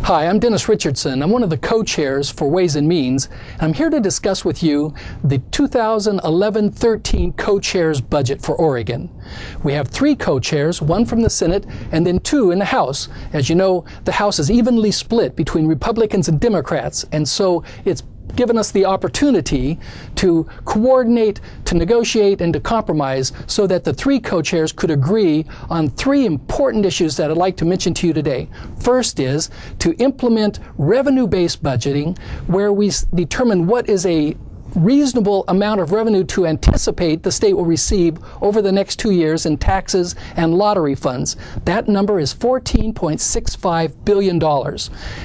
Hi, I'm Dennis Richardson. I'm one of the co-chairs for Ways and Means. I'm here to discuss with you the 2011-13 co-chairs budget for Oregon. We have 3 co-chairs, 1 from the Senate and then 2 in the House. As you know, the House is evenly split between Republicans and Democrats, and so it's given us the opportunity to coordinate, to negotiate, and to compromise so that the 3 co-chairs could agree on 3 important issues that I'd like to mention to you today. First is to implement revenue-based budgeting, where we determine what is a reasonable amount of revenue to anticipate the state will receive over the next 2 years in taxes and lottery funds. That number is $14.65 billion.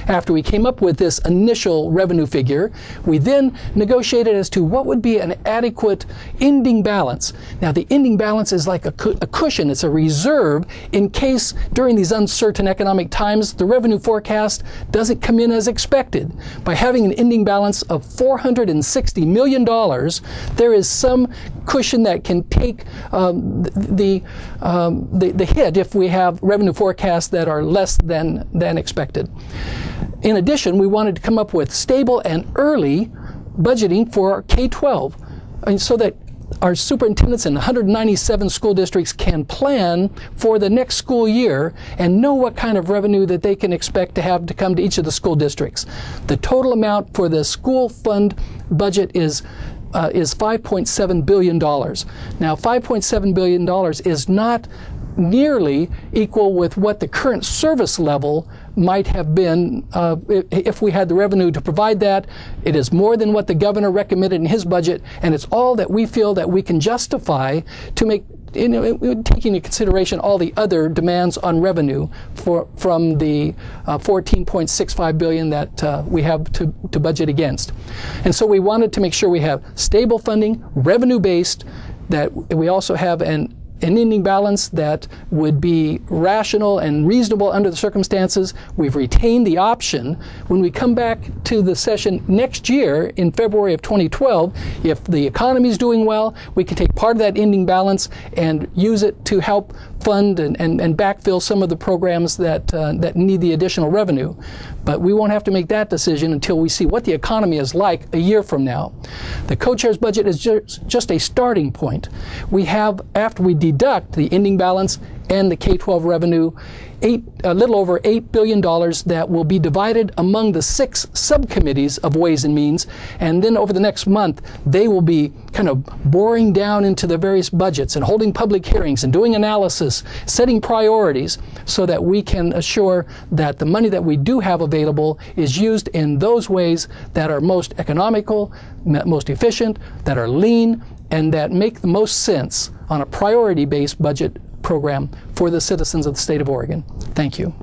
After we came up with this initial revenue figure, we then negotiated as to what would be an adequate ending balance. Now, the ending balance is like a cushion. It's a reserve in case during these uncertain economic times the revenue forecast doesn't come in as expected. By having an ending balance of $460 million, there is some cushion that can take the hit if we have revenue forecasts that are less than expected. In addition, we wanted to come up with stable and early budgeting for K-12, and so that our superintendents in 197 school districts can plan for the next school year and know what kind of revenue that they can expect to have to come to each of the school districts. The total amount for the school fund budget is $5.7 billion. Now, $5.7 billion is not nearly equal with what the current service level might have been if we had the revenue to provide that. It is more than what the governor recommended in his budget, and it's all that we feel that we can justify to make, taking into consideration all the other demands on revenue from the $14.65 billion that we have to budget against. And so we wanted to make sure we have stable funding, revenue-based, that we also have an ending balance that would be rational and reasonable under the circumstances. We've retained the option when we come back to the session next year in February of 2012, if the economy is doing well, we can take part of that ending balance and use it to help fund and backfill some of the programs that need the additional revenue. But we won't have to make that decision until we see what the economy is like a year from now. The co-chair's budget is just a starting point. We have, after we deduct the ending balance and the K-12 revenue, a little over $8 billion that will be divided among the 6 subcommittees of Ways and Means, and then over the next month they will be kind of boring down into the various budgets and holding public hearings and doing analysis, setting priorities, so that we can assure that the money that we do have available is used in those ways that are most economical, most efficient, that are lean, and that make the most sense on a priority-based budget program for the citizens of the state of Oregon. Thank you.